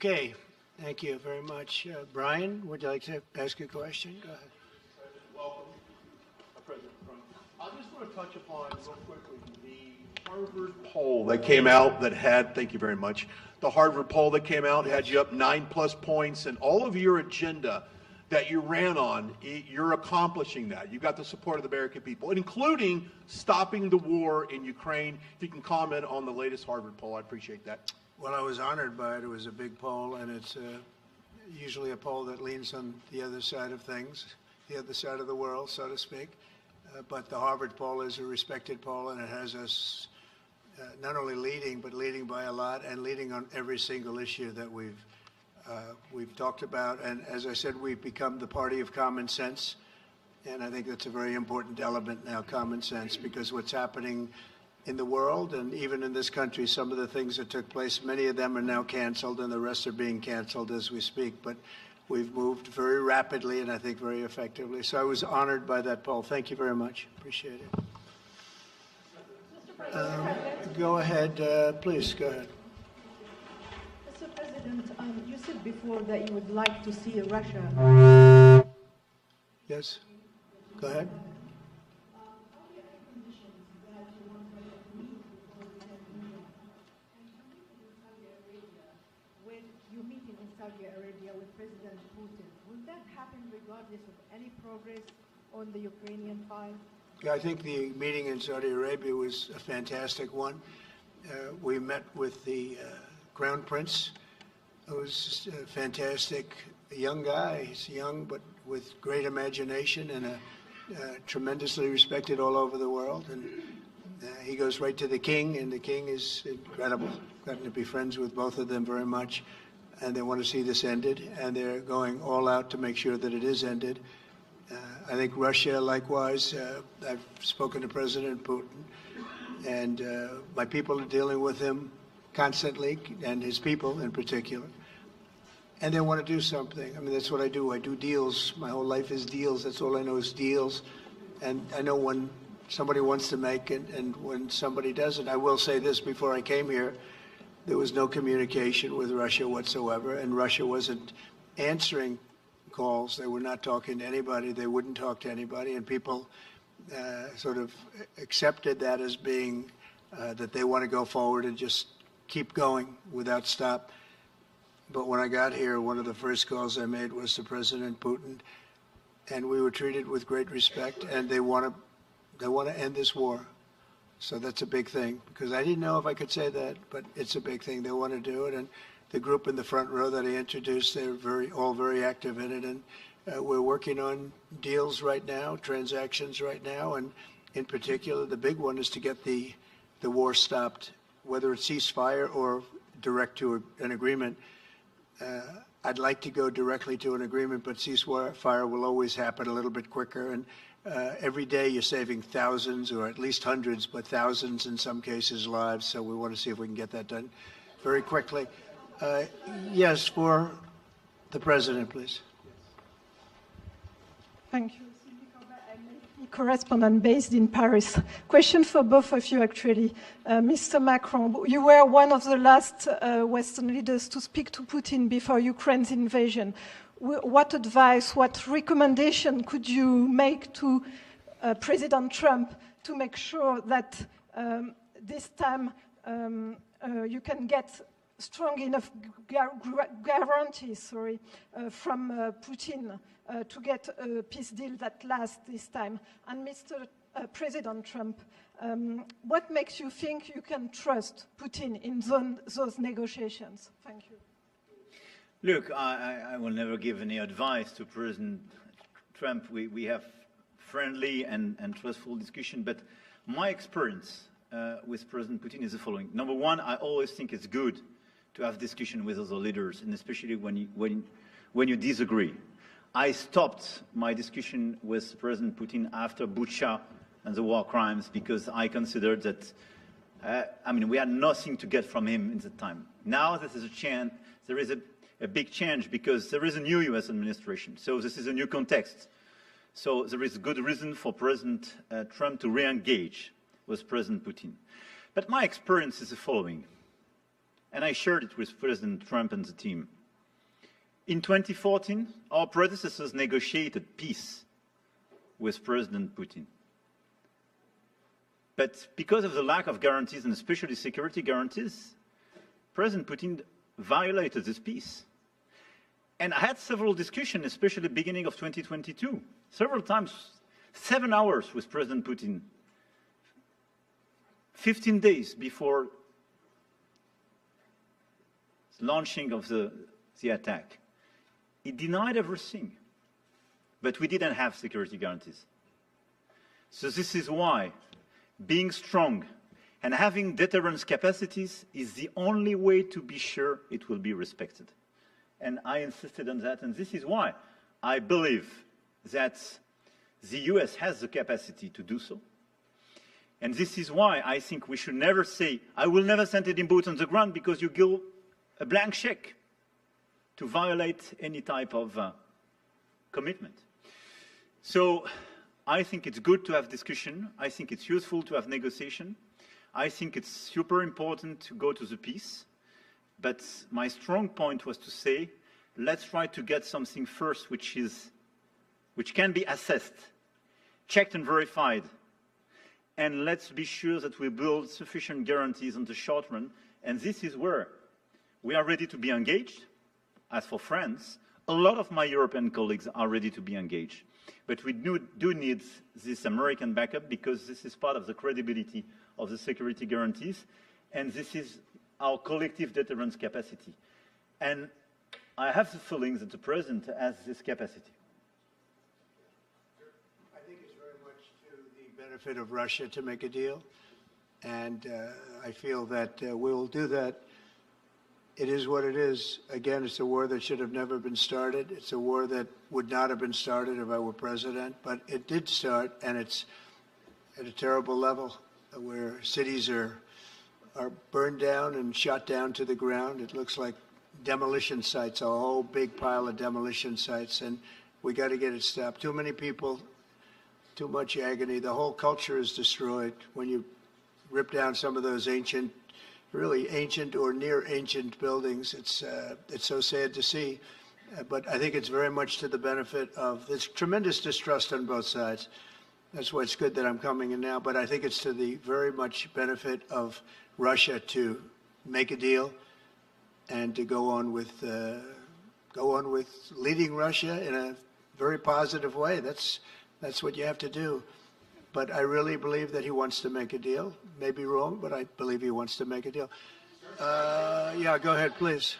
Okay, thank you very much. Brian, would you like to ask a question? Go ahead. Welcome, President Trump. I just want to touch upon real quickly the Harvard poll that came out that had, thank you very much, the Harvard poll that came out had you up 9+ points, and all of your agenda that you ran on, you're accomplishing that. You got the support of the American people, including stopping the war in Ukraine. If you can comment on the latest Harvard poll, I appreciate that. Well, I was honored by it. It was a big poll, and it's usually a poll that leans on the other side of things, the other side of the world, so to speak. But the Harvard poll is a respected poll, and it has us not only leading, but leading by a lot, and leading on every single issue that we've talked about. And as I said, we've become the party of common sense, and I think that's a very important element now, common sense, because what's happening in the world and even in this country, some of the things that took place, many of them are now canceled, and the rest are being canceled as we speak. But we've moved very rapidly and I think very effectively. So I was honored by that poll. Thank you very much. Appreciate it. Go ahead, please. Go ahead. Mr. President, you said before that you would like to see Russia. Yes. Go ahead. When you're meeting in Saudi Arabia with President Putin, will that happen regardless of any progress on the Ukrainian file? Yeah, I think the meeting in Saudi Arabia was a fantastic one. We met with the Crown Prince, who's a fantastic young guy. He's young, but with great imagination and tremendously respected all over the world. And he goes right to the king, and the king is incredible. Gotten to be friends with both of them very much, and they want to see this ended, and they're going all out to make sure that it is ended. I think Russia, likewise, I've spoken to President Putin, and my people are dealing with him constantly, and his people in particular. And they want to do something. I mean, that's what I do. I do deals. My whole life is deals. That's all I know is deals. And I know when somebody wants to make it and when somebody doesn't. I will say this, before I came here, there was no communication with Russia whatsoever, and Russia wasn't answering calls. They were not talking to anybody. They wouldn't talk to anybody, and people sort of accepted that as being that they want to go forward and just keep going without stop. But when I got here, one of the first calls I made was to President Putin, and we were treated with great respect, and they want to end this war. So that's a big thing, because I didn't know if I could say that, but it's a big thing. They want to do it, and the group in the front row that I introduced, they're all very active in it, and we're working on deals right now, transactions right now, and in particular, the big one is to get the war stopped, whether it's ceasefire or direct to an agreement. I'd like to go directly to an agreement, but ceasefire will always happen a little bit quicker, and every day you're saving thousands, or at least hundreds, but thousands in some cases lives, so we want to see if we can get that done very quickly. Yes, for the President, please. Thank you. Correspondent based in Paris. Question for both of you, actually. Mr. Macron, you were one of the last Western leaders to speak to Putin before Ukraine's invasion. What advice, what recommendation could you make to President Trump to make sure that this time you can get strong enough guarantees from Putin to get a peace deal that lasts this time? And Mr. President Trump, what makes you think you can trust Putin in those negotiations? Thank you. Look, I will never give any advice to President Trump. We have friendly and trustful discussion, but my experience with President Putin is the following. Number one, I always think it's good to have discussion with other leaders, and especially when you disagree. I stopped my discussion with President Putin after Bucha and the war crimes because I considered that, we had nothing to get from him in the time. Now there is a big change because there is a new US administration. So this is a new context. So there is good reason for President Trump to re-engage with President Putin. But my experience is the following. and I shared it with President Trump and the team. In 2014, our predecessors negotiated peace with President Putin. But because of the lack of guarantees, and especially security guarantees, President Putin violated this peace. And I had several discussions, especially beginning of 2022, several times, 7 hours with President Putin, 15 days before the launching of the attack. He denied everything, but we didn't have security guarantees. So this is why being strong and having deterrence capacities is the only way to be sure it will be respected. And I insisted on that, and this is why I believe that the US has the capacity to do so. And this is why I think we should never say, I will never send any boots on the ground, because you give a blank check to violate any type of commitment. So I think it's good to have discussion. I think it's useful to have negotiation. I think it's super important to go to the peace. But my strong point was to say, let's try to get something first which can be assessed, checked and verified. And let's be sure that we build sufficient guarantees on the short run. And this is where we are ready to be engaged. As for France, a lot of my European colleagues are ready to be engaged. But we do need this American backup, because this is part of the credibility of the security guarantees, and this is our collective deterrence capacity. And I have the feeling that the President has this capacity. I think it's very much to the benefit of Russia to make a deal, and I feel that we'll do that. It is what it is. Again, it's a war that should have never been started. It's a war that would not have been started if I were president, but it did start, and it's at a terrible level where cities are burned down and shot down to the ground. It looks like demolition sites, a whole big pile of demolition sites, and we got to get it stopped. Too many people, too much agony. The whole culture is destroyed when you rip down some of those ancient, really ancient or near ancient buildings. It's so sad to see, but I think it's very much to the benefit of this tremendous distrust on both sides. That's why it's good that I'm coming in now, but I think it's to the very much benefit of Russia to make a deal and to go on with leading Russia in a very positive way. That's what you have to do. But I really believe that he wants to make a deal. Maybe wrong, but I believe he wants to make a deal. Yeah, go ahead, please.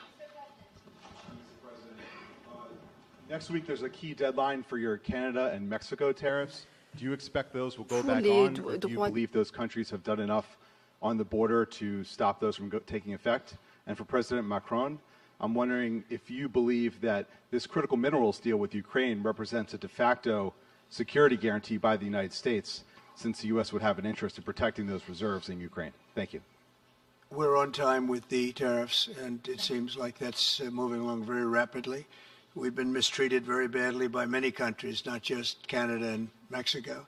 Next week, there's a key deadline for your Canada and Mexico tariffs. Do you expect those will go Tous back les on, or do you droits- believe those countries have done enough on the border to stop those from taking effect? And for President Macron, I'm wondering if you believe that this critical minerals deal with Ukraine represents a de facto security guarantee by the United States, since the U.S. would have an interest in protecting those reserves in Ukraine. Thank you. We're on time with the tariffs, and it seems like that's moving along very rapidly. We've been mistreated very badly by many countries, not just Canada and Mexico.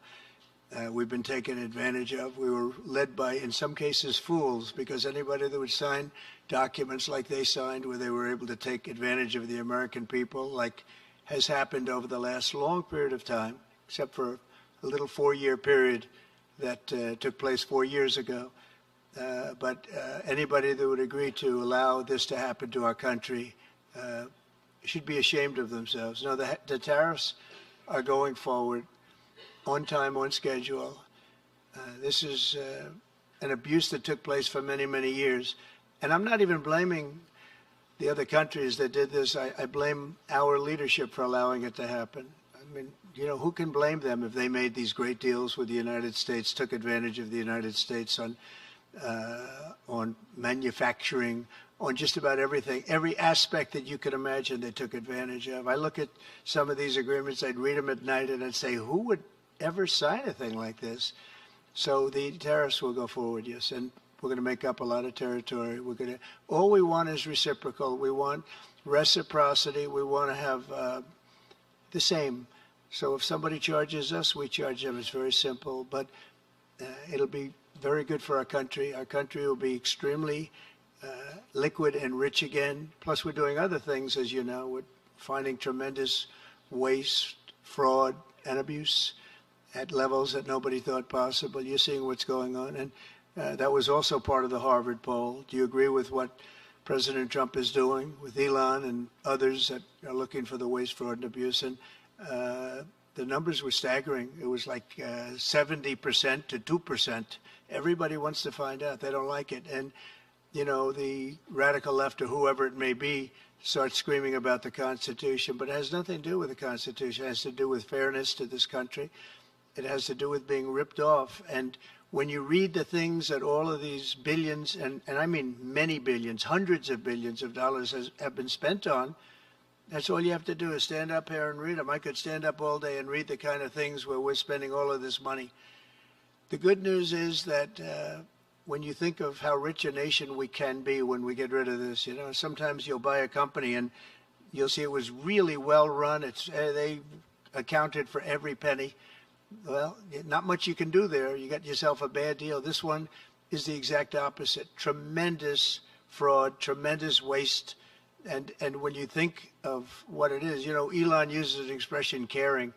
We've been taken advantage of. We were led by, in some cases, fools, because anybody that would sign documents like they signed, where they were able to take advantage of the American people, like has happened over the last long period of time, except for a little 4-year period that took place 4 years ago. But anybody that would agree to allow this to happen to our country should be ashamed of themselves. No, the tariffs are going forward on time, on schedule. This is an abuse that took place for many, many years. And I'm not even blaming the other countries that did this. I blame our leadership for allowing it to happen. I mean, you know, who can blame them if they made these great deals with the United States, took advantage of the United States on manufacturing, on just about everything, every aspect that you could imagine they took advantage of. I look at some of these agreements, I'd read them at night, and I'd say, who would ever sign a thing like this? So the tariffs will go forward, yes, and we're going to make up a lot of territory. All we want is reciprocal. We want reciprocity. We want to have the same. So if somebody charges us, we charge them. It's very simple, but it'll be very good for our country. Our country will be extremely liquid and rich again. Plus, we're doing other things, as you know. We're finding tremendous waste, fraud, and abuse at levels that nobody thought possible. You're seeing what's going on. And that was also part of the Harvard poll. Do you agree with what President Trump is doing with Elon and others that are looking for the waste, fraud, and abuse? And the numbers were staggering. It was like 70% to 2%. Everybody wants to find out. They don't like it. And, you know, the radical left or whoever it may be starts screaming about the Constitution, but it has nothing to do with the Constitution. It has to do with fairness to this country. It has to do with being ripped off. And when you read the things that all of these billions, and I mean many billions, hundreds of billions of dollars have been spent on, that's all you have to do is stand up here and read them. I could stand up all day and read the kind of things where we're spending all of this money. The good news is that when you think of how rich a nation we can be when we get rid of this, you know, sometimes you'll buy a company and you'll see it was really well run. They accounted for every penny. Well, not much you can do there. You got yourself a bad deal. This one is the exact opposite. Tremendous fraud, tremendous waste. And when you think of what it is, you know, Elon uses an expression, caring.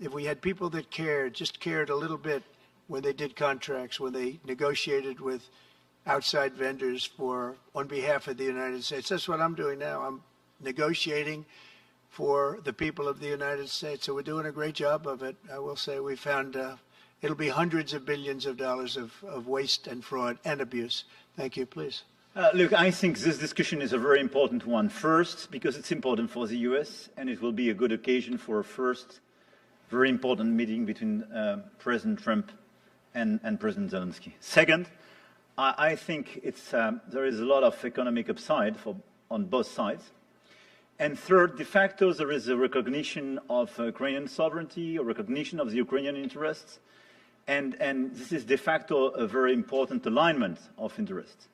If we had people that cared, just cared a little bit when they did contracts, when they negotiated with outside vendors on behalf of the United States. That's what I'm doing now. I'm negotiating for the people of the United States. So we're doing a great job of it. I will say we found it'll be hundreds of billions of dollars of waste and fraud and abuse. Thank you. Please. Look, I think this discussion is a very important one. First, because it's important for the US, and it will be a good occasion for a first very important meeting between President Trump and President Zelensky. Second, I think there is a lot of economic upside on both sides. And third, de facto, there is a recognition of Ukrainian sovereignty, a recognition of the Ukrainian interests, and this is de facto a very important alignment of interests.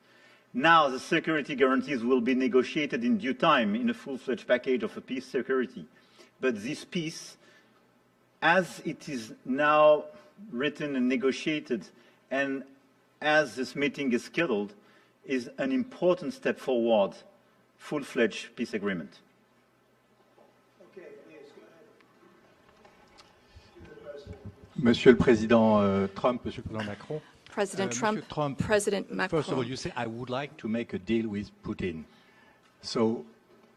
Now, the security guarantees will be negotiated in due time in a full-fledged package of a peace security. But this peace, as it is now written and negotiated, and as this meeting is scheduled, is an important step forward, full-fledged peace agreement. Monsieur le Président Trump, Monsieur le Président Macron. President Trump, President Macron. First of all, you say, I would like to make a deal with Putin. So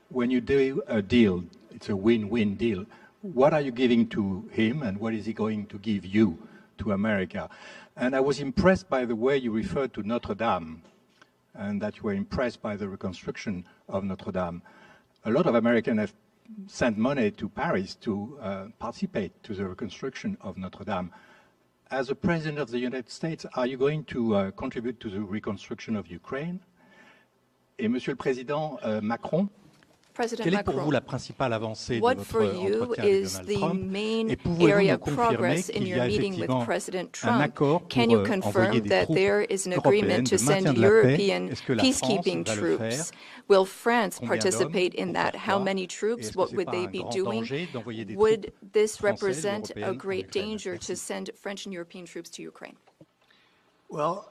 when you do a deal, it's a win-win deal. What are you giving to him, and what is he going to give you, to America? And I was impressed by the way you referred to Notre Dame, and that you were impressed by the reconstruction of Notre Dame. A lot of Americans have sent money to Paris to participate to the reconstruction of Notre Dame. As a President of the United States, are you going to contribute to the reconstruction of Ukraine? Et Monsieur le Président Macron, quelle est pour vous la principale avancée de votre entretien avec Donald Trump? Et pouvez-vous nous confirmer qu'il y a effectivement un accord pour envoyer des troupes européennes de maintien de la paix? Est-ce que la France va le faire? Will France participate in that? How many troops? What would they be doing? Would this represent a great danger to send French and European troops to Ukraine? Well,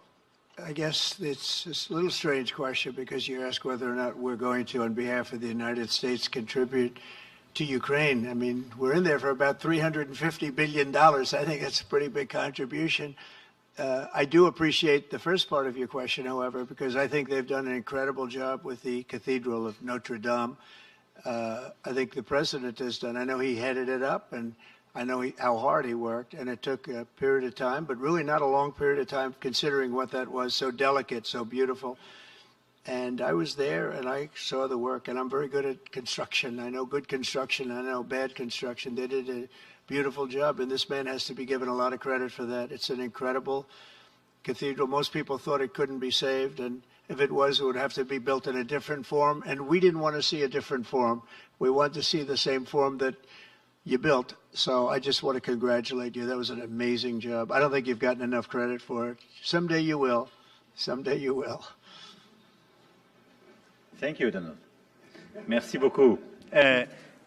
I guess it's a little strange question because you ask whether or not we're going to, on behalf of the United States, contribute to Ukraine. I mean, we're in there for about $350 billion. I think that's a pretty big contribution. I do appreciate the first part of your question, however, because I think they've done an incredible job with the Cathedral of Notre Dame. I think the president has done. I know he headed it up, and I know how hard he worked, and it took a period of time, but really not a long period of time considering what that was, so delicate, so beautiful. And I was there, and I saw the work, and I'm very good at construction. I know good construction. I know bad construction. They did a beautiful job, and this man has to be given a lot of credit for that. It's an incredible cathedral. Most people thought it couldn't be saved, and if it was, it would have to be built in a different form, and we didn't want to see a different form. We wanted to see the same form that you built. So I just want to congratulate you. That was an amazing job. I don't think you've gotten enough credit for it. Someday you will. Someday you will. Thank you, Donald. Merci beaucoup.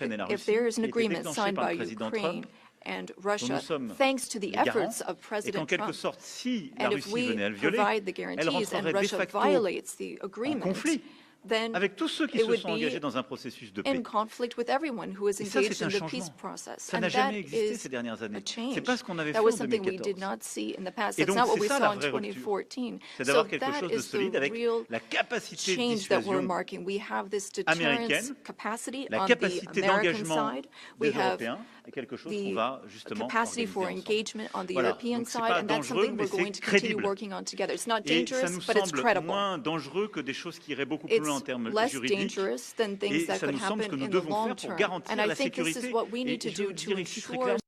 l'Ukraine et la if Russie, there is qui an a été agreement déclenché signed par by le président Ukraine Trump, and dont nous Russia, sommes thanks to the les garants, efforts of et President qu'en quelque Trump, sorte, si la and if Russie we venait à le violer, provide the elle guarantees and rentrerait de Russia facto violates the en agreement, conflit then avec tous ceux qui it se would sont engagés be dans un processus de paix. in conflict with everyone who is Et ça, engaged c'est in un the peace changement. process. Ça And n'a that jamais existé is ces dernières années. a change. C'est pas ce qu'on avait That fait was en something we 2014. did not see in the past. Et That's donc, not what c'est we ça saw la in vraie rupture. 2014. C'est So d'avoir quelque that chose de is solide the avec real la capacité de change that we're dissuasion marking. We have this américaine, deterrence capacity la on the capacité American d'engagement side. des We have Européens est quelque chose qu'on the va justement capacity organiser for ensemble. engagement on the Voilà. European Donc, c'est side, pas and that's dangereux, something mais we're going c'est to continue crédible. working on together. It's not Et ça dangerous, nous but it's semble credible. moins dangereux que des choses qui iraient beaucoup plus loin en It's termes less juridiques. dangerous than things Et that ça could nous semble ce happen que nous in the devons long faire pour term. garantir And I la think this is sécurité. what we need Et to je veux do le to dire ici très ensure clairement.